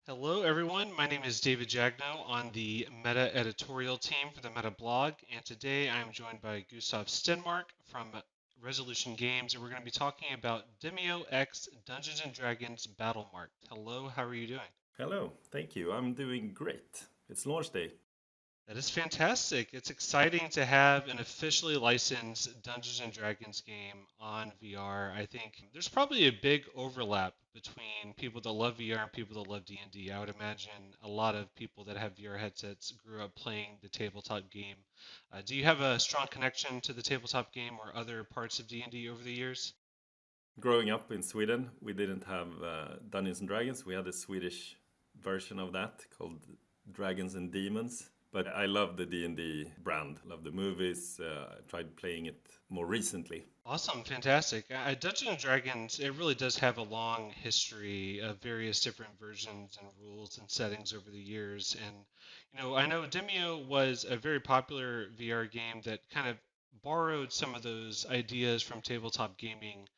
Hello, everyone. My name is David Jagno on the Meta editorial team for the Meta blog, and today I'm joined by Gustav Stenmark from Resolution Games, and we're going to be talking about Demeo X Dungeons and Dragons Battlemarked. Hello, how are you doing? Hello, thank you. I'm doing great. It's launch day. That is fantastic. It's exciting to have an officially licensed Dungeons and Dragons game on VR. I think there's probably a big overlap between people that love VR and people that love D&D. I would imagine a lot of people that have VR headsets grew up playing the tabletop game. Do you have a strong connection to the tabletop game or other parts of D&D over the years? Growing up in Sweden, we didn't have Dungeons and Dragons. We had a Swedish version of that called Dragons and Demons. But I love the D&D brand. Love the movies. I tried playing it more recently. Awesome, fantastic. Dungeons and Dragons, it really does have a long history of various different versions and rules and settings over the years. And, I know Demeo was a very popular VR game that kind of borrowed some of those ideas from tabletop gaming.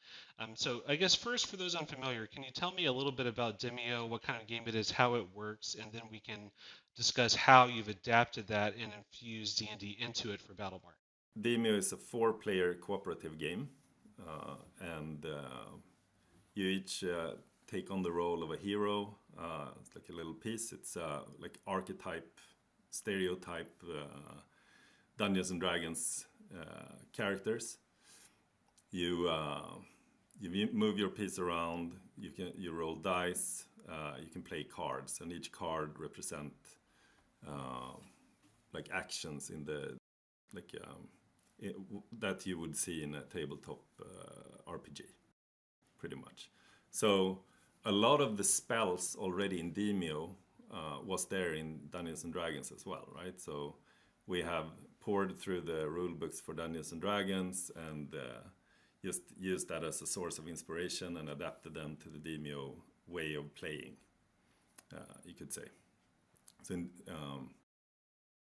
So I guess first, for those unfamiliar, can you tell me a little bit about Demeo, what kind of game it is, how it works, and then we can discuss how you've adapted that and infused D&D into it for Battlemark. Demeo is a four-player cooperative game, and you each take on the role of a hero. It's like a little piece. It's like archetype, stereotype Dungeons and Dragons characters. You you move your piece around. You roll dice. You can play cards, and each card represent uh, like actions in the like that you would see in a tabletop RPG, pretty much. So a lot of the spells already in Demeo was there in Dungeons and Dragons as well, right? So we have poured through the rule books for Dungeons and Dragons and just used that as a source of inspiration and adapted them to the Demeo way of playing, you could say. So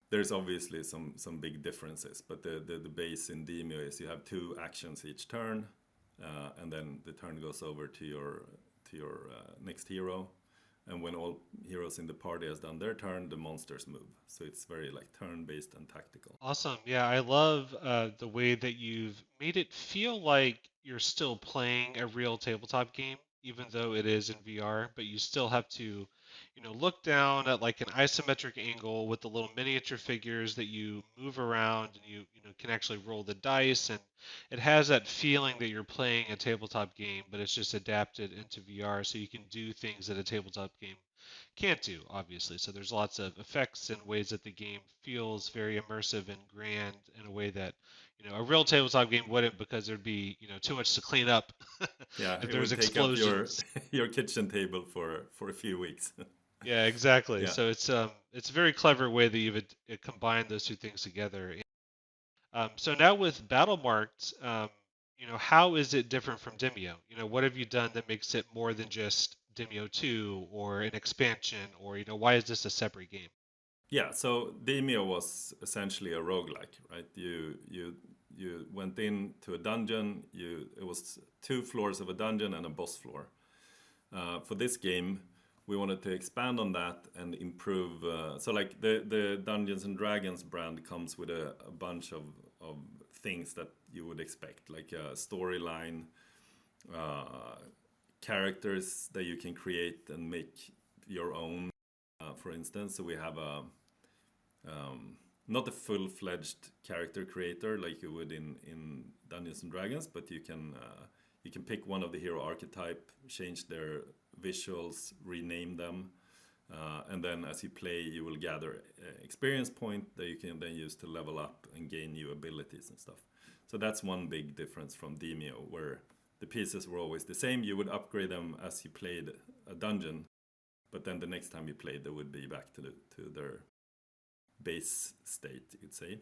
there's obviously some big differences, but the base in Demeo is you have two actions each turn, and then the turn goes over to your next hero, and when all heroes in the party has done their turn, the monsters move. So it's very like turn-based and tactical. Awesome. Yeah, I love the way that you've made it feel like you're still playing a real tabletop game, even though it is in VR, but you still have to, look down at like an isometric angle with the little miniature figures that you move around and you can actually roll the dice and it has that feeling that you're playing a tabletop game, but it's just adapted into VR so you can do things that a tabletop game can't do, obviously. So there's lots of effects and ways that the game feels very immersive and grand in a way that, a real tabletop game wouldn't because there'd be, too much to clean up Yeah, if it there's would take up your explosions. your kitchen table for a few weeks. Yeah, exactly. Yeah. So it's a very clever way that you've combined those two things together. So now with Battlemarked, how is it different from Demeo? What have you done that makes it more than just Demeo 2 or an expansion or, why is this a separate game? Yeah, so Demeo was essentially a roguelike, right? You went into a dungeon. It was two floors of a dungeon and a boss floor. For this game, we wanted to expand on that and improve. So like the Dungeons and Dragons brand comes with a bunch of things that you would expect, like a storyline, uh, characters that you can create and make your own. For instance, so we have a not a full-fledged character creator like you would in Dungeons and Dragons, but you can pick one of the hero archetype, change their visuals, rename them, and then as you play, you will gather experience point that you can then use to level up and gain new abilities and stuff. So that's one big difference from Demeo, where the pieces were always the same. You would upgrade them as you played a dungeon, but then the next time you played, they would be back to their base state, you could say.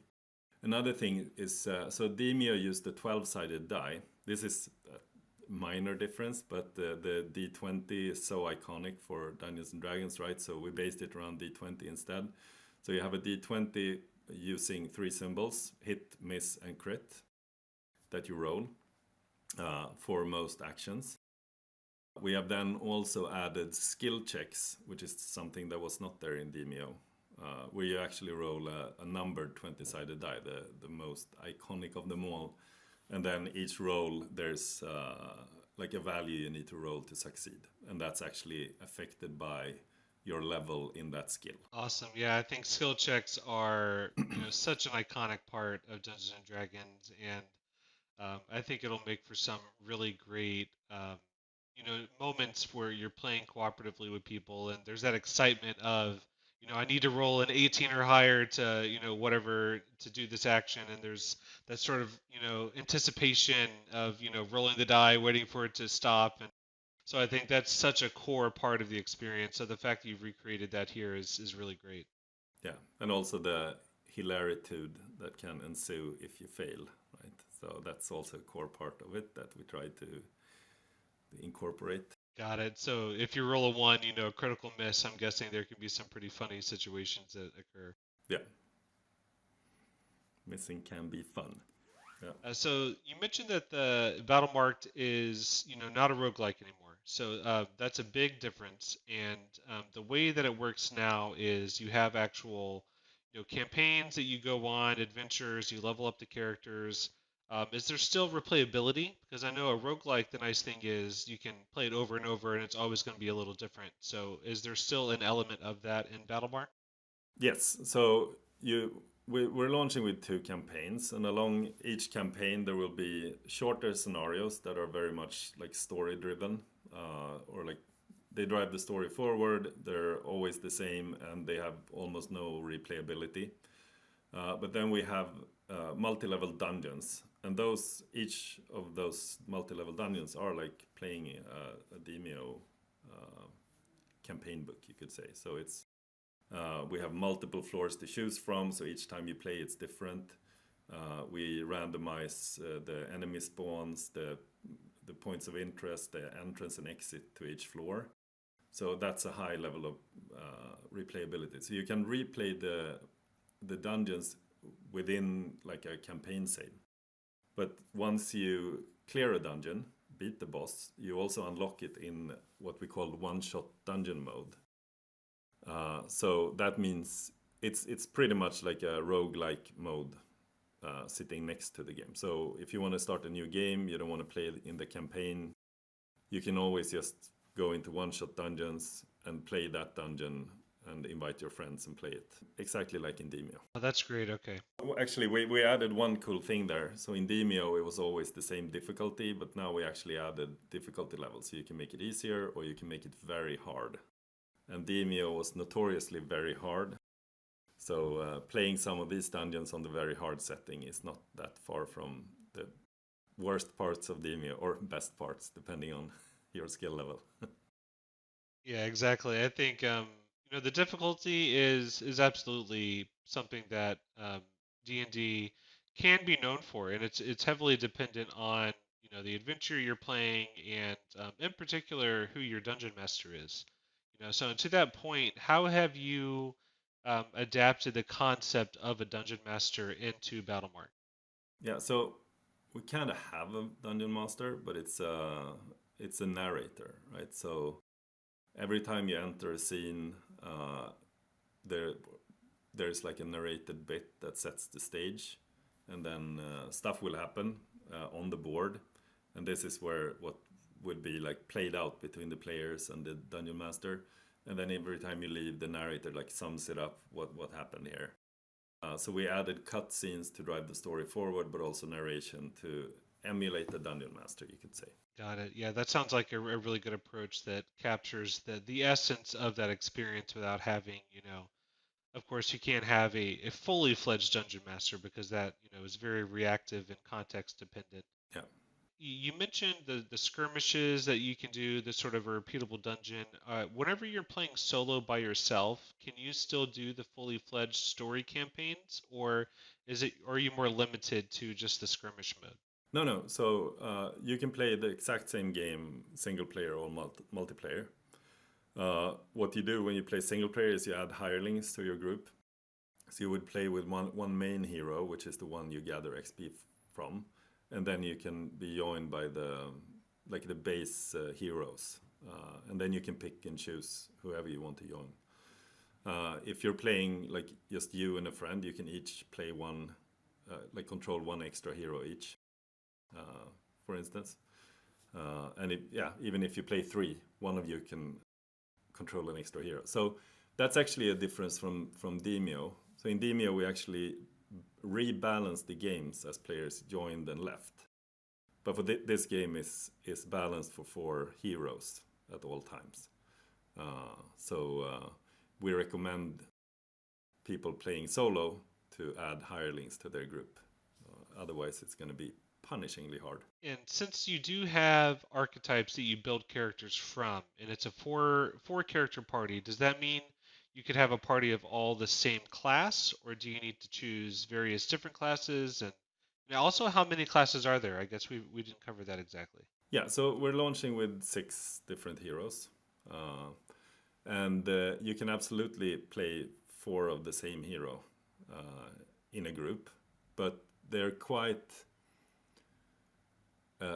Another thing is so Demeo used the 12-sided die. This is a minor difference, but the D20 is so iconic for Dungeons and Dragons, right? So we based it around D20 instead. So you have a D20 using three symbols: hit, miss, and crit, that you roll for most actions. We have then also added skill checks, which is something that was not there in Demeo, where you actually roll a numbered 20-sided die, the most iconic of them all. And then each roll, there's like a value you need to roll to succeed. And that's actually affected by your level in that skill. Awesome. Yeah, I think skill checks are, such an iconic part of Dungeons and Dragons, and I think it'll make for some really great, moments where you're playing cooperatively with people, and there's that excitement of, I need to roll an 18 or higher to, whatever to do this action, and there's that sort of, anticipation of, rolling the die, waiting for it to stop, and so I think that's such a core part of the experience. So the fact that you've recreated that here is really great. Yeah, and also the hilaritude that can ensue if you fail, right? So that's also a core part of it that we try to incorporate. Got it. So if you roll a one, critical miss, I'm guessing there can be some pretty funny situations that occur. Yeah, missing can be fun. Yeah. So you mentioned that the Battlemarked is, not a roguelike anymore. So that's a big difference. And the way that it works now is you have actual, campaigns that you go on, adventures, you level up the characters. Is there still replayability? Because I know a roguelike, the nice thing is you can play it over and over, and it's always going to be a little different. So is there still an element of that in Battlemark? Yes. So we're launching with 2 campaigns, and along each campaign there will be shorter scenarios that are very much like story driven, or like they drive the story forward. They're always the same, and they have almost no replayability. But then we have multi-level dungeons, and each of those multi-level dungeons are like playing a Demeo campaign book, you could say. So it's we have multiple floors to choose from, so each time you play, it's different. We randomize the enemy spawns, the points of interest, the entrance and exit to each floor. So that's a high level of replayability. So you can replay the dungeons within like a campaign save. But once you clear a dungeon, beat the boss, you also unlock it in what we call one-shot dungeon mode. So that means it's pretty much like a roguelike mode sitting next to the game. So if you want to start a new game, you don't want to play it in the campaign, you can always just go into one-shot dungeons and play that dungeon and invite your friends and play it exactly like in Demeo. Oh, that's great. Okay. Actually, we added one cool thing there. So in Demeo, it was always the same difficulty, but now we actually added difficulty levels. So you can make it easier or you can make it very hard. And Demeo was notoriously very hard. So playing some of these dungeons on the very hard setting is not that far from the worst parts of Demeo, or best parts, depending on your skill level. Yeah, exactly. I think the difficulty is absolutely something that D&D can be known for, and it's heavily dependent on the adventure you're playing, and in particular who your dungeon master is. So to that point, how have you adapted the concept of a dungeon master into Battlemark? Yeah, so we kind of have a dungeon master, but it's a narrator, right? So every time you enter a scene, there there's like a narrated bit that sets the stage, and then stuff will happen on the board, and this is where what would be like played out between the players and the dungeon master, and then every time you leave, the narrator like sums it up what happened here. So we added cutscenes to drive the story forward, but also narration to emulate the dungeon master, you could say. Got it. Yeah, that sounds like a really good approach that captures the essence of that experience without having, of course, you can't have a fully fledged dungeon master because that, is very reactive and context dependent. Yeah. You mentioned the skirmishes that you can do, the sort of a repeatable dungeon. Whenever you're playing solo by yourself, can you still do the fully fledged story campaigns, or are you more limited to just the skirmish mode? No. So you can play the exact same game, single player or multiplayer. What you do when you play single player is you add hirelings to your group. So you would play with one main hero, which is the one you gather XP from, and then you can be joined by like the base heroes, and then you can pick and choose whoever you want to join. If you're playing like just you and a friend, you can each play one, like control one extra hero each, for instance. Even if you play three, one of you can control an extra hero. So that's actually a difference from Demeo. So in Demeo, we actually rebalance the games as players joined and left. But for this game is balanced for 4 heroes at all times. We recommend people playing solo to add hirelings to their group. Otherwise, it's going to be punishingly hard. And since you do have archetypes that you build characters from, and it's a four character party, does that mean you could have a party of all the same class, or do you need to choose various different classes? And also, how many classes are there? I guess we didn't cover that exactly. Yeah, so we're launching with 6 different heroes. And you can absolutely play 4 of the same hero in a group, but they're quite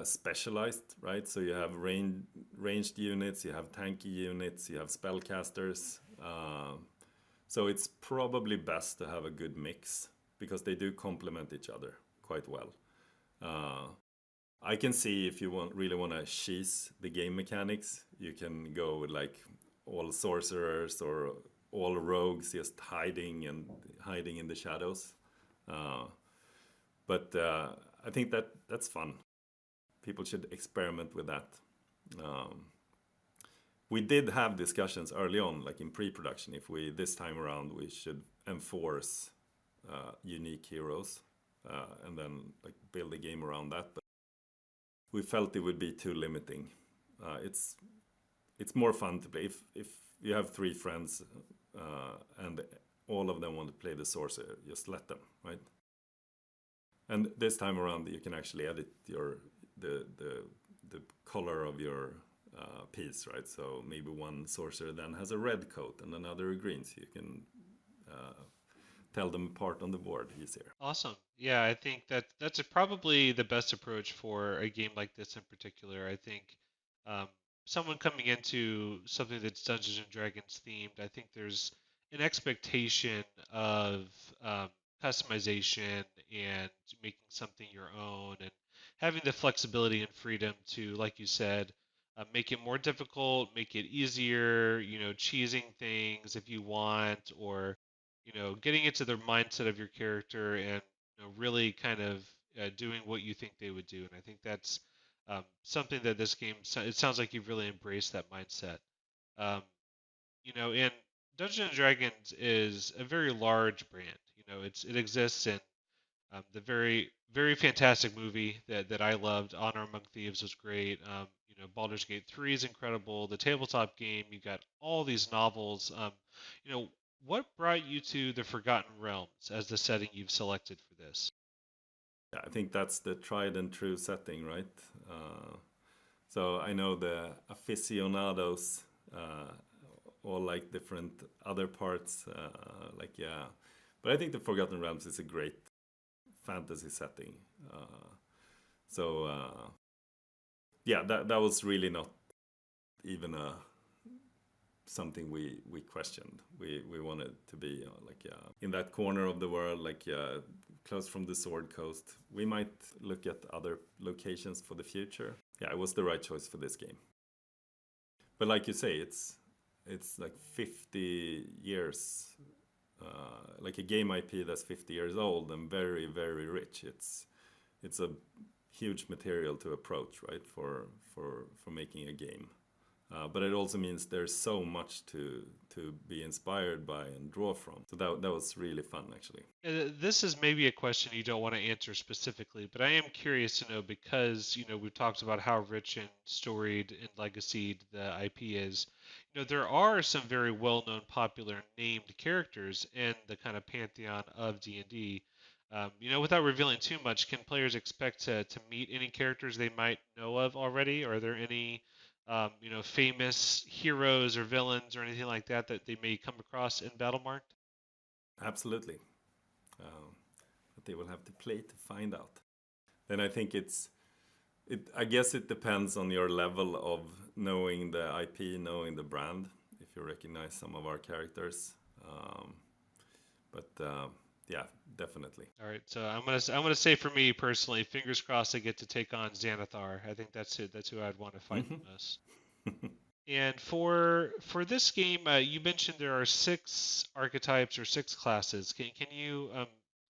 specialized, right? So you have ranged units, you have tanky units, you have spellcasters. So it's probably best to have a good mix because they do complement each other quite well. I can see if you really want to cheese the game mechanics, you can go with like all sorcerers or all rogues just hiding in the shadows. But I think that's fun. People should experiment with that. We did have discussions early on, like in pre-production, if this time around we should enforce unique heroes and then like build a game around that. But we felt it would be too limiting. It's more fun to play if you have 3 friends and all of them want to play the sorcerer, just let them, right? And this time around, you can actually edit the color of your piece, right? So maybe one sorcerer then has a red coat and another a green, so you can tell them apart on the board easier. Awesome. Yeah, I think that's probably the best approach for a game like this in particular. I think um, someone coming into something that's Dungeons and Dragons themed, I think there's an expectation of um, customization and making something your own, and having the flexibility and freedom to, like you said, make it more difficult, make it easier, cheesing things if you want, or getting into the mindset of your character and really kind of doing what you think they would do. And I think that's something that this game, it sounds like you've really embraced that mindset. Um, and Dungeons and Dragons is a very large brand. It exists in the very fantastic movie that I loved, Honor Among Thieves, was great. Baldur's Gate 3 is incredible. The tabletop game, you got all these novels. What brought you to the Forgotten Realms as the setting you've selected for this? Yeah, I think that's the tried and true setting, right? So I know the aficionados all like different other parts, but I think the Forgotten Realms is a great fantasy setting. That was really not even something we questioned. We wanted to be in that corner of the world, close from the Sword Coast. We might look at other locations for the future. Yeah, it was the right choice for this game. But like you say, it's like 50 years, like a game IP that's 50 years old and very, very rich. It's a huge material to approach, right, for making a game. But it also means there's so much to be inspired by and draw from. So that was really fun, actually. This is maybe a question you don't want to answer specifically, but I am curious to know because, we've talked about how rich and storied and legacied the IP is. There are some very well-known, popular, named characters in the kind of pantheon of D&D. Without revealing too much, can players expect to meet any characters they might know of already? Are there any famous heroes or villains or anything like that that they may come across in Battlemarked? Absolutely. But they will have to play to find out. Then I think it's I guess it depends on your level of knowing the IP, knowing the brand. If you recognize some of our characters, um, but yeah, definitely. All right, so I'm gonna say for me personally, fingers crossed I get to take on Xanathar. I think that's who I'd want to fight Hmm. the most. And for this game, you mentioned there are 6 archetypes or 6 classes. Can you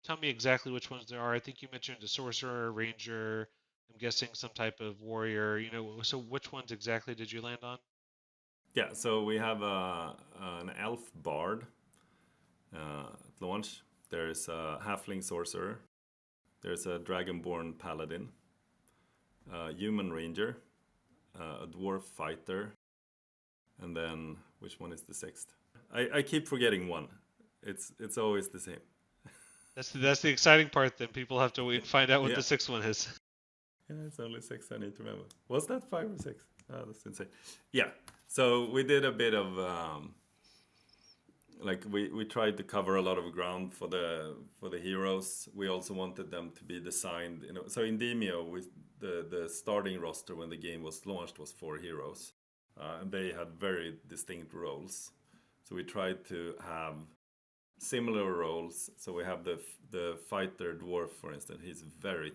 tell me exactly which ones there are? I think you mentioned a sorcerer, a ranger. I'm guessing some type of warrior. So which ones exactly did you land on? Yeah, so we have an elf bard at launch. There's a halfling sorcerer. There's a dragonborn paladin, a human ranger, a dwarf fighter, and then which one is the sixth? I keep forgetting one. It's always the same. That's the exciting part. Then people have to wait and find out what Yeah, the sixth one is. yeah, it's only six. I need to remember. Was that five or six? Oh, that's insane. Yeah. So we did a bit of like we tried to cover a lot of ground for the heroes. We also wanted them to be designed. So in Demeo, the starting roster when the game was launched was 4 heroes, and they had very distinct roles. So we tried to have similar roles. So we have the fighter dwarf, for instance. He's a very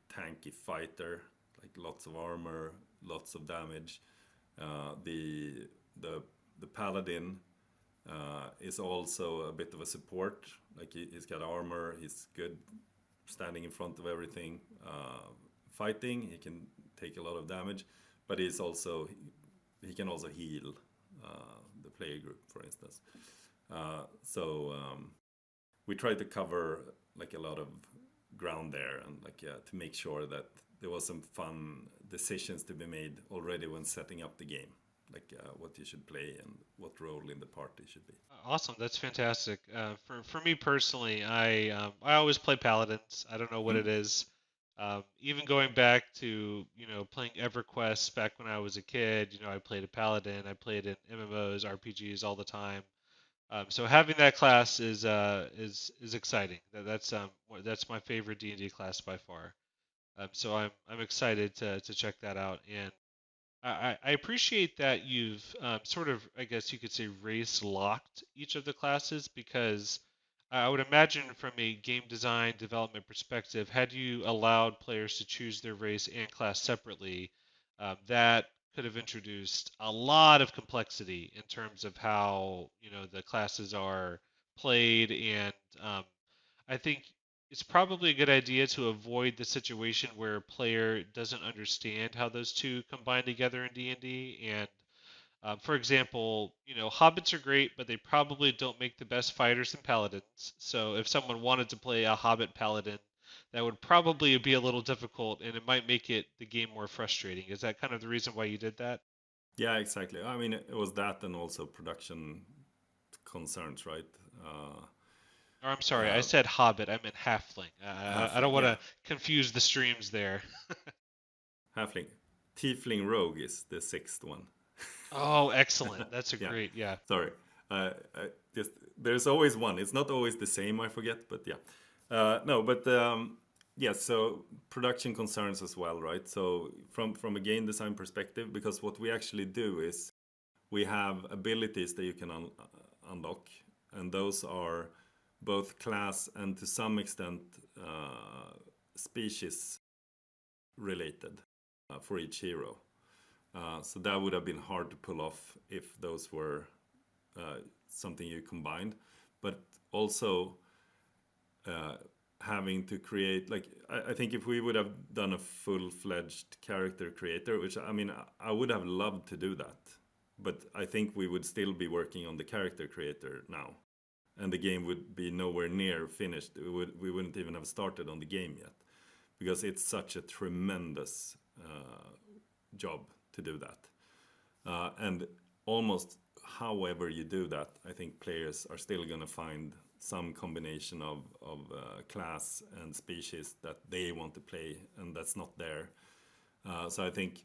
tanky fighter, like lots of armor, lots of damage. The paladin is also a bit of a support. Like he's got armor. He's good standing in front of everything, fighting. He can take a lot of damage, but he can also heal the player group, for instance. So we tried to cover like a lot of ground there, and to make sure that there was some fun decisions to be made already when setting up the game, what you should play and what role in the party should be. Awesome, that's fantastic. For me personally, I always play paladins. I don't know what Mm. it is. Even going back to playing EverQuest back when I was a kid, I played a paladin. I played in MMOs, RPGs all the time. So having that class is exciting. That's my favorite D&D class by far. So I'm excited to check that out. And I appreciate that you've sort of, I guess you could say, race locked each of the classes because I would imagine from a game design development perspective, had you allowed players to choose their race and class separately, that could have introduced a lot of complexity in terms of how the classes are played, and I think it's probably a good idea to avoid the situation where a player doesn't understand how those two combine together in D&D. And for example, hobbits are great, but they probably don't make the best fighters and paladins. So if someone wanted to play a hobbit paladin, that would probably be a little difficult, and it might make the game more frustrating. Is that kind of the reason why you did that? Yeah, exactly. I mean, it was that and also production concerns, right? Or I'm sorry, I Uh, said hobbit. I meant halfling. I Halfling, don't want yeah, to confuse the streams there. halfling. Tiefling rogue is the sixth one. Oh, excellent. That's a Yeah, great, yeah. sorry. Just there's always one. It's not always the same. I forget, but yeah. No, but yes. So production concerns as well, right? So from a game design perspective, because what we actually do is we have abilities that you can unlock, and those are both class and to some extent species related for each hero. So that would have been hard to pull off if those were something you combined, but also uh, having to create I think if we would have done a full-fledged character creator, which I mean I would have loved to do that, but I think we would still be working on the character creator now, and the game would be nowhere near finished. We wouldn't even have started on the game yet because it's such a tremendous job to do that. And almost however you do that, I think players are still going to find some combination of class and species that they want to play, and that's not there. So I think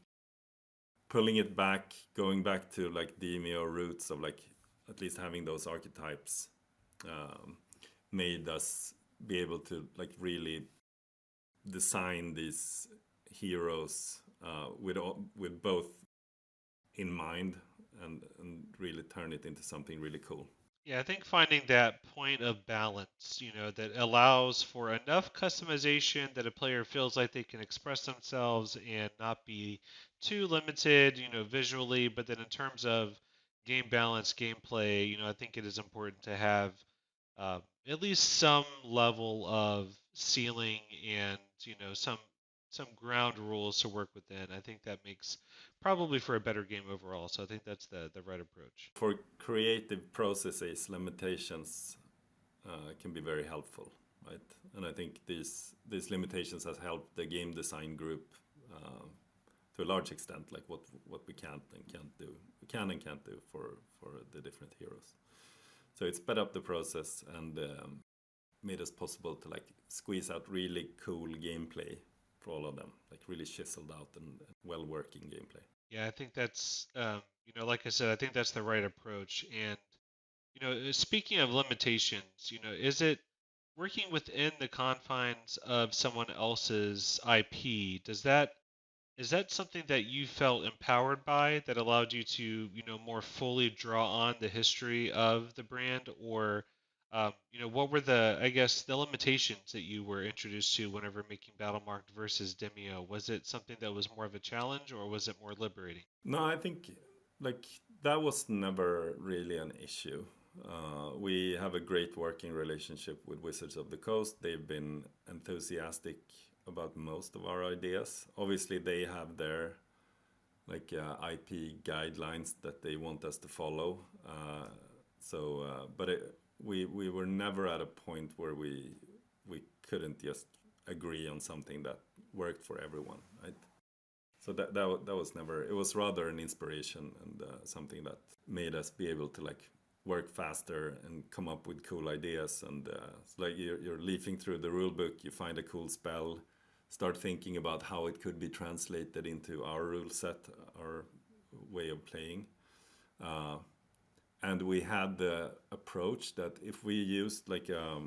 pulling it back, going back to like Demeo roots of like at least having those archetypes um, made us be able to like really design these heroes with both in mind and really turn it into something really cool. Yeah, I think finding that point of balance, that allows for enough customization that a player feels like they can express themselves and not be too limited, visually, but then in terms of game balance, gameplay, I think it is important to have at least some level of ceiling and some ground rules to work within. I think that makes probably for a better game overall. So I think that's the right approach. For creative processes, limitations can be very helpful, right? And I think these limitations has helped the game design group to a large extent, like what we can and can't do for the different heroes. So it sped up the process and made us possible to like squeeze out really cool gameplay for all of them, like really chiseled out and well working gameplay. Yeah, I think that's like I said, I think that's the right approach. And speaking of limitations, is it working within the confines of someone else's IP? Is that something that you felt empowered by that allowed you to, more fully draw on the history of the brand, or, what were I guess, the limitations that you were introduced to whenever making Battlemarked versus Demeo? Was it something that was more of a challenge, or was it more liberating? No, I think like that was never really an issue. We have a great working relationship with Wizards of the Coast. They've been enthusiastic about most of our ideas. Obviously, they have their like IP guidelines that they want us to follow. But we were never at a point where we couldn't just agree on something that worked for everyone, right? So that was never. It was rather an inspiration and something that made us be able to like work faster and come up with cool ideas. And it's like you're leafing through the rule book, you find a cool spell, start thinking about how it could be translated into our rule set, our way of playing. And we had the approach that if we used like a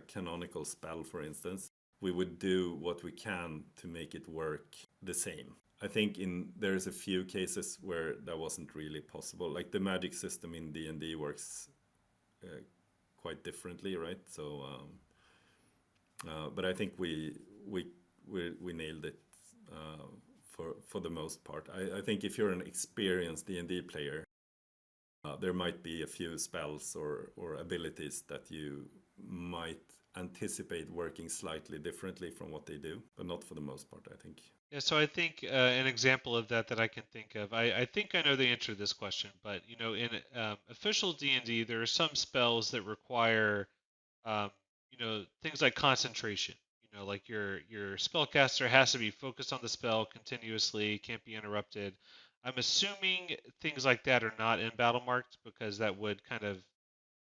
canonical spell, for instance, we would do what we can to make it work the same. I think there's a few cases where that wasn't really possible. Like the magic system in D&D works quite differently, right? So, but I think we nailed it for the most part. I think if you're an experienced D&D player, there might be a few spells or abilities that you might anticipate working slightly differently from what they do, but not for the most part, I think. Yeah, so I think an example of that I can think of, I think I know the answer to this question, but in official D&D, there are some spells that require um, things like concentration. Like your spellcaster has to be focused on the spell continuously, can't be interrupted. I'm assuming things like that are not in Battlemarked because that would kind of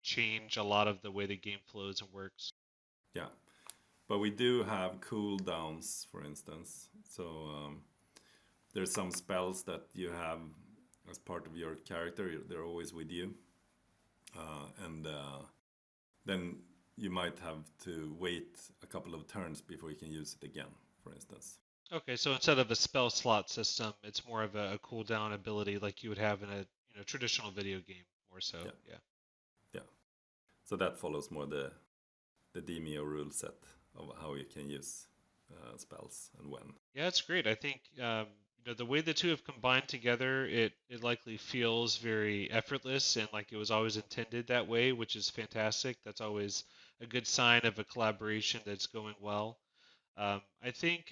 change a lot of the way the game flows and works. Yeah, but we do have cooldowns, for instance. So there's some spells that you have as part of your character. They're always with you, and then you might have to wait a couple of turns before you can use it again, for instance. Okay, so instead of a spell slot system, it's more of a cooldown ability like you would have in a traditional video game, more so. Yeah, Yeah. yeah. So that follows more the Demeo rule set of how you can use spells and when. Yeah, it's great. I think the way the two have combined together, it likely feels very effortless and like it was always intended that way, which is fantastic. That's always a good sign of a collaboration that's going well. I think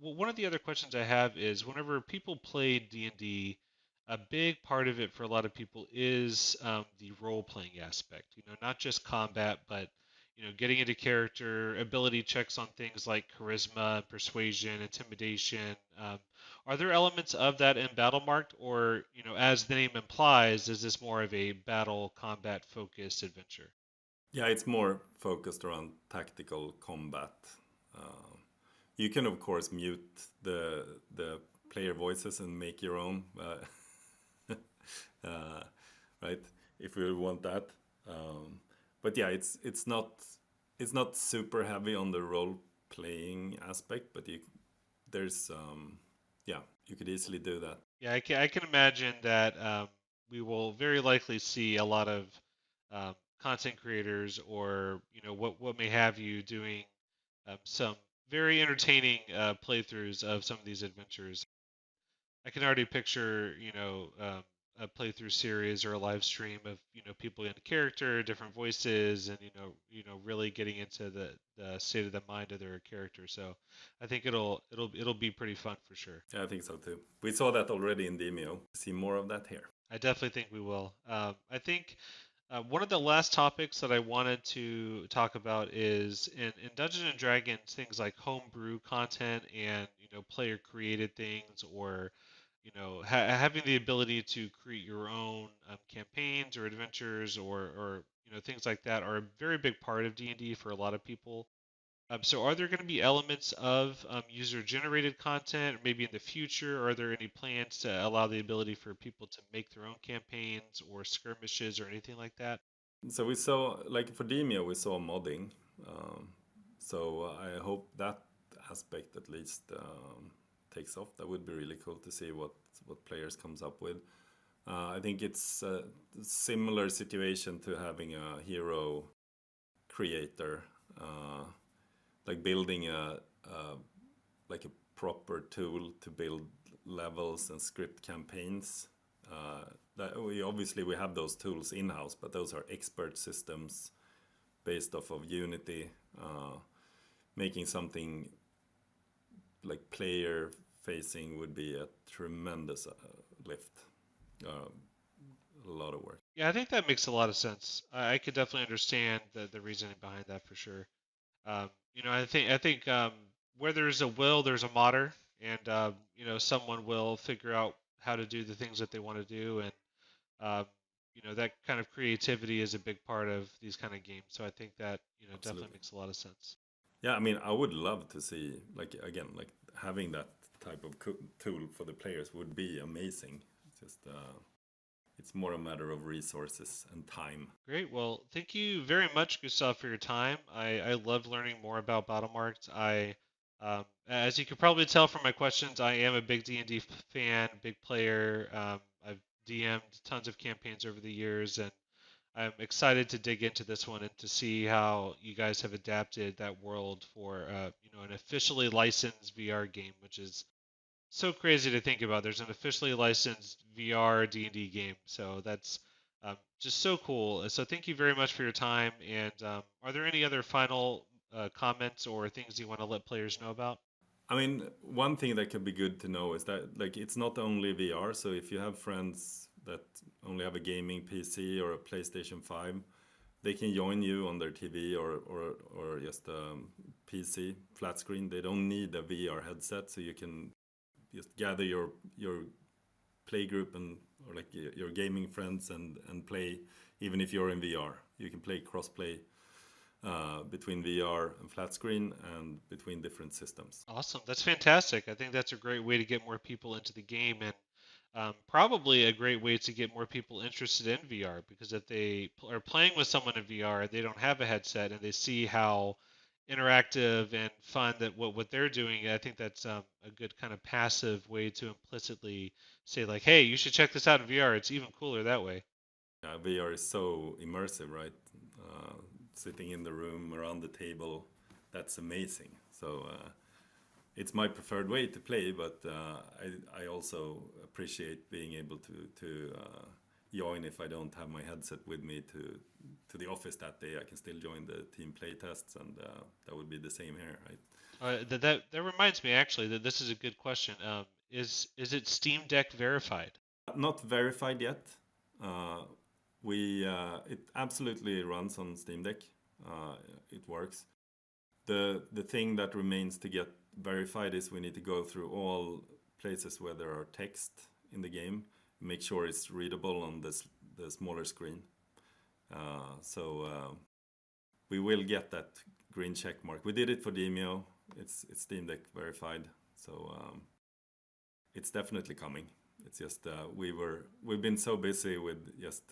one of the other questions I have is whenever people play D&D, a big part of it for a lot of people is the role-playing aspect. Not just combat, but getting into character, ability checks on things like charisma, persuasion, intimidation. Are there elements of that in Battlemarked, or as the name implies, is this more of a battle combat focused adventure? Yeah, it's more focused around tactical combat. Uh, you can of course mute the player voices and make your own, uh, right? If you want that. But yeah, it's not super heavy on the role playing aspect, but there's yeah, you could easily do that. Yeah, I can imagine that we will very likely see a lot of content creators or what may have you doing some very entertaining playthroughs of some of these adventures. I can already picture a playthrough series or a live stream of people in character, different voices, and really getting into the state of the mind of their character. So I think it'll be pretty fun for sure. Yeah, I think so too. We saw that already in Demeo. See more of that here. I definitely think we will. I think one of the last topics that I wanted to talk about is in Dungeons and Dragons, things like homebrew content and player created things, or having the ability to create your own campaigns or adventures, or things like that are a very big part of D&D for a lot of people. So are there going to be elements of user-generated content, or maybe in the future? Are there any plans to allow the ability for people to make their own campaigns or skirmishes or anything like that? So we saw, like for Demeo, we saw modding. Um, so I hope that aspect at least takes off. That would be really cool to see what players comes up with. I think it's a similar situation to having a hero creator, like building a proper tool to build levels and script campaigns. That we have those tools in house, but those are expert systems based off of Unity. Making something like player facing would be a tremendous lift. A lot of work. Yeah, I think that makes a lot of sense. I could definitely understand the reasoning behind that for sure. I think where there's a will, there's a modder, and someone will figure out how to do the things that they want to do, and um, that kind of creativity is a big part of these kind of games. So I think that definitely Absolutely. makes a lot of sense. Yeah, I mean, I would love to see, like, again, like having that type of tool for the players would be amazing. It's just, it's more a matter of resources and time. Great. Well, thank you very much, Gustav, for your time. I loved learning more about Battlemarked. As you could probably tell from my questions, I am a big D&D fan, big player. I've DM'd tons of campaigns over the years, and I'm excited to dig into this one and to see how you guys have adapted that world for an officially licensed VR game, which is so crazy to think about. There's an officially licensed VR D&D game, so that's just so cool. So thank you very much for your time. And are there any other final comments or things you want to let players know about? I mean, one thing that could be good to know is that, like, it's not only VR. So if you have friends that only have a gaming PC or a PlayStation 5, they can join you on their TV or just PC flat screen. They don't need a VR headset, so you can just gather your play group and or like your gaming friends and play even if you're in VR. You can play crossplay between VR and flat screen and between different systems. Awesome. That's fantastic. I think that's a great way to get more people into the game, and probably a great way to get more people interested in VR, because if they are playing with someone in VR, they don't have a headset, and they see how interactive and fun that what they're doing. I think that's a good kind of passive way to implicitly say like, hey, you should check this out in VR. It's even cooler that way. VR is so immersive, right? Uh, Sitting in the room around the table, that's amazing. So it's my preferred way to play, but I also appreciate being able to join if I don't have my headset with me to the office that day. I can still join the team play tests, and that would be the same here, right? That reminds me actually that this is a good question. Is it Steam Deck verified? Not verified yet. Uh, we It absolutely runs on Steam Deck. Uh, it works. The thing that remains to get verified is we need to go through all places where there are text in the game, make sure it's readable on the smaller screen. So we will get that green check mark. We did it for Demeo. It's Steam Deck verified. So it's definitely coming. It's just we've been so busy with just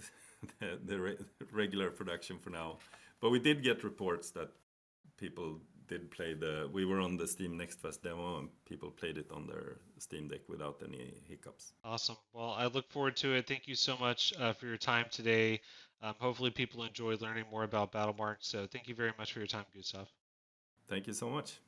the regular production for now, but we did get reports that people did play we were on the Steam Next Fest demo, and people played it on their Steam Deck without any hiccups. Awesome. Well, I look forward to it. Thank you so much for your time today. Hopefully, people enjoy learning more about Battlemark. So, thank you very much for your time, Gustav. Thank you so much.